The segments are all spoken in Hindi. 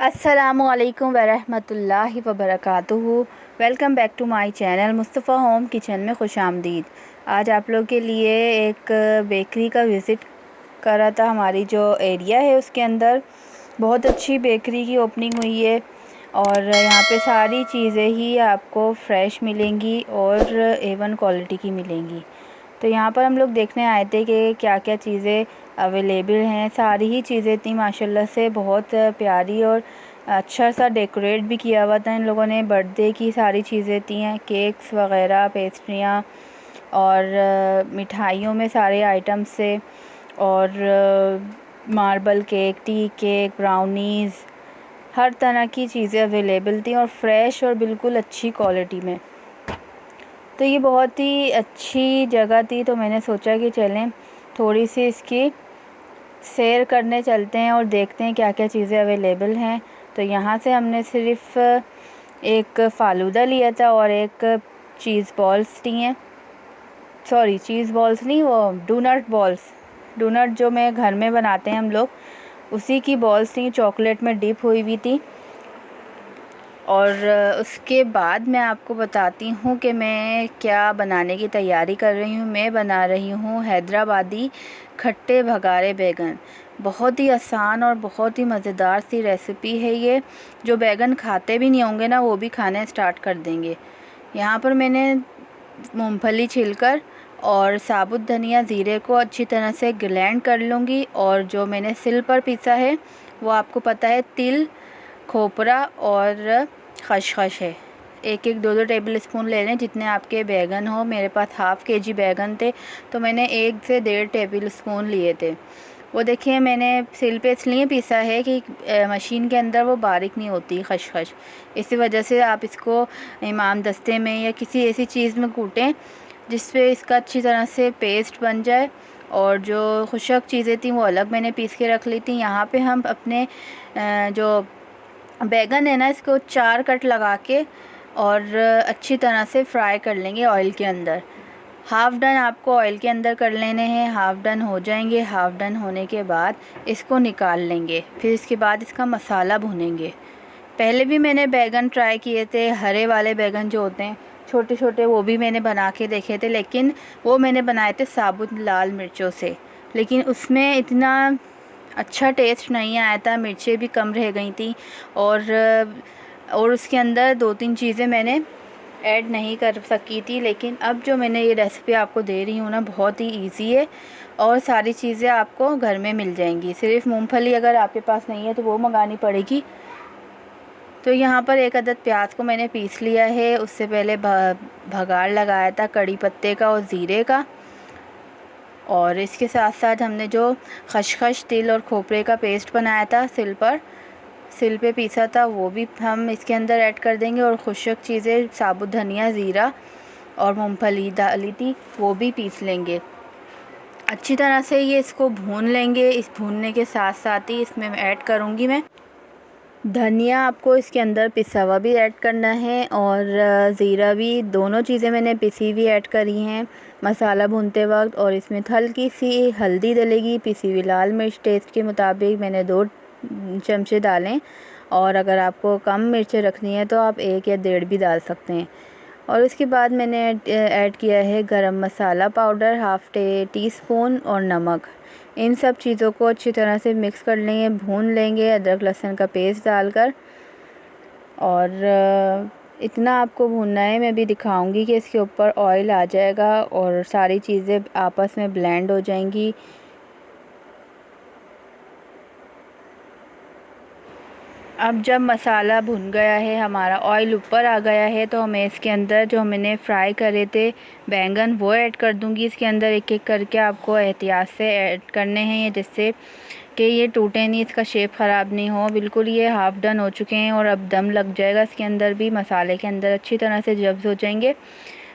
अस्सलामुअलैकुम वरहमतुल्लाहि वबरकातुहू। Welcome back to my channel Mustafa home kitchen में खुश आमदीद। आज आप लोग के लिए एक बेकरी का विज़िट करा था। हमारी जो एरिया है उसके अंदर बहुत अच्छी बेकरी की ओपनिंग हुई है और यहाँ पे सारी चीज़ें ही आपको फ़्रेश मिलेंगी और A1 क्वालिटी की मिलेंगी। तो यहाँ पर हम लोग देखने आए थे कि क्या क्या चीज़ें अवेलेबल हैं। सारी ही चीज़ें थी माशाल्लाह से बहुत प्यारी और अच्छा सा डेकोरेट भी किया हुआ था इन लोगों ने। बर्थडे की सारी चीज़ें थी, केक्स वग़ैरह, पेस्ट्रियाँ और मिठाइयों में सारे आइटम्स थे और marble cake, tea cake, brownies, हर तरह की चीज़ें अवेलेबल थी और फ्रेश और बिल्कुल अच्छी क्वालिटी में। तो ये बहुत ही अच्छी जगह थी, तो मैंने सोचा कि चलें थोड़ी सी इसकी सैर करने चलते हैं और देखते हैं क्या क्या चीज़ें अवेलेबल हैं। तो यहाँ से हमने सिर्फ़ एक फ़ालूदा लिया था और एक चीज़ बॉल्स ली हैं। सॉरी, चीज़ बॉल्स नहीं, वो डोनट बॉल्स, डोनट जो मैं घर में बनाते हैं हम लोग, उसी की बॉल्स थी, चॉकलेट में डिप हुई हुई थी। और उसके बाद मैं आपको बताती हूँ कि मैं क्या बनाने की तैयारी कर रही हूँ। मैं बना रही हूँ हैदराबादी खट्टे भगारे बैगन। बहुत ही आसान और बहुत ही मज़ेदार सी रेसिपी है ये। जो बैगन खाते भी नहीं होंगे ना, वो भी खाने स्टार्ट कर देंगे। यहाँ पर मैंने मूंगफली छिलकर और साबुत धनिया, ज़ीरे को अच्छी तरह से ग्राइंड कर लूँगी। और जो मैंने सिल पर पीसा है वो आपको पता है, तिल, खोपरा और खसखस है। एक एक दो दो टेबल स्पून ले लें जितने आपके बैगन हो। मेरे पास हाफ़ केजी बैगन थे तो मैंने 1 से 1.5 टेबल स्पून लिए थे। वो देखिए मैंने सिल पे इसलिए पीसा है कि मशीन के अंदर वो बारीक नहीं होती खसखस। इसी वजह से आप इसको इमाम दस्ते में या किसी ऐसी चीज़ में कूटें जिससे इसका अच्छी तरह से पेस्ट बन जाए। और जो खुशक चीज़ें थी वो अलग मैंने पीस के रख ली थी। यहाँ पे हम अपने जो बैगन है ना, इसको 4 कट लगा के और अच्छी तरह से फ्राई कर लेंगे ऑयल के अंदर। हाफ़ डन आपको ऑयल के अंदर कर लेने हैं। हाफ़ डन हो जाएंगे, हाफ़ डन होने के बाद इसको निकाल लेंगे। फिर इसके बाद इसका मसाला भुनेंगे। पहले भी मैंने बैगन ट्राई किए थे, हरे वाले बैगन जो होते हैं छोटे छोटे, वो भी मैंने बना के देखे थे, लेकिन वो मैंने बनाए थे साबुत लाल मिर्चों से। लेकिन उसमें इतना अच्छा टेस्ट नहीं आया था, मिर्चें भी कम रह गई थी और उसके अंदर 2-3 चीज़ें मैंने ऐड नहीं कर सकी थी। लेकिन अब जो मैंने ये रेसिपी आपको दे रही हूँ ना, बहुत ही इजी है और सारी चीज़ें आपको घर में मिल जाएंगी। सिर्फ मूंगफली अगर आपके पास नहीं है तो वो मंगानी पड़ेगी। तो यहाँ पर 1 अदद प्याज को मैंने पीस लिया है। उससे पहले भगार लगाया था कड़ी पत्ते का और ज़ीरे का। और इसके साथ साथ हमने जो खसखस, तिल और खोपरे का पेस्ट बनाया था, सिल पे पीसा था, वो भी हम इसके अंदर ऐड कर देंगे। और खुशक चीज़ें, साबुत धनिया, ज़ीरा और मूंगफली डाली थी, वो भी पीस लेंगे। अच्छी तरह से ये इसको भून लेंगे। इस भूनने के साथ साथ ही इसमें ऐड करूँगी मैं धनिया। आपको इसके अंदर पिसा हुआ भी ऐड करना है और ज़ीरा भी, दोनों चीज़ें मैंने पिसी हुई ऐड करी हैं मसाला भूनते वक्त। और इसमें हल्की सी हल्दी डलेगी, पिसी हुई लाल मिर्च टेस्ट के मुताबिक मैंने 2 चमचे डालें। और अगर आपको कम मिर्चें रखनी है तो आप 1 या 1.5 भी डाल सकते हैं। और इसके बाद मैंने ऐड किया है गरम मसाला पाउडर हाफ़ टीस्पून और नमक। इन सब चीज़ों को अच्छी तरह से मिक्स कर लेंगे, भून लेंगे अदरक लहसुन का पेस्ट डालकर। और इतना आपको भूनना है, मैं भी दिखाऊंगी कि इसके ऊपर ऑयल आ जाएगा और सारी चीज़ें आपस में ब्लेंड हो जाएंगी। अब जब मसाला भुन गया है, हमारा ऑयल ऊपर आ गया है, तो मैं इसके अंदर जो मैंने फ्राई करे थे बैंगन वो ऐड कर दूंगी। इसके अंदर एक एक करके आपको एहतियात से ऐड करने हैं, जिससे कि ये टूटे नहीं, इसका शेप ख़राब नहीं हो। बिल्कुल ये हाफ़ डन हो चुके हैं और अब दम लग जाएगा इसके अंदर भी, मसाले के अंदर अच्छी तरह से जब्स हो जाएंगे।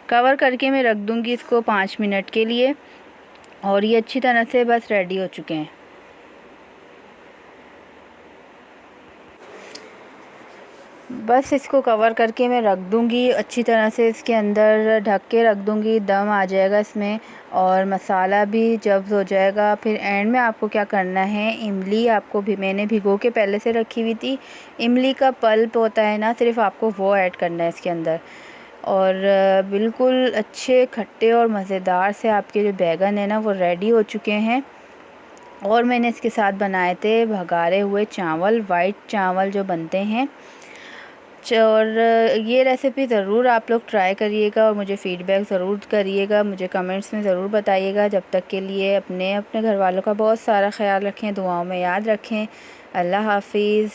कवर करके मैं रख दूँगी इसको 5 मिनट के लिए और ये अच्छी तरह से बस रेडी हो चुके हैं। बस इसको कवर करके मैं रख दूँगी अच्छी तरह से, इसके अंदर ढक के रख दूँगी, दम आ जाएगा इसमें और मसाला भी जब हो जाएगा। फिर एंड में आपको क्या करना है, इमली आपको भी मैंने भिगो के पहले से रखी हुई थी, इमली का पल्प होता है ना, सिर्फ आपको वो ऐड करना है इसके अंदर। और बिल्कुल अच्छे खट्टे और मज़ेदार से आपके जो बैगन है ना वो रेडी हो चुके हैं। और मैंने इसके साथ बनाए थे भगारे हुए चावल, वाइट चावल जो बनते हैं। और ये रेसिपी ज़रूर आप लोग ट्राई करिएगा और मुझे फ़ीडबैक ज़रूर करिएगा, मुझे कमेंट्स में ज़रूर बताइएगा। जब तक के लिए अपने घर वालों का बहुत सारा ख्याल रखें, दुआओं में याद रखें। अल्लाह हाफ़िज़।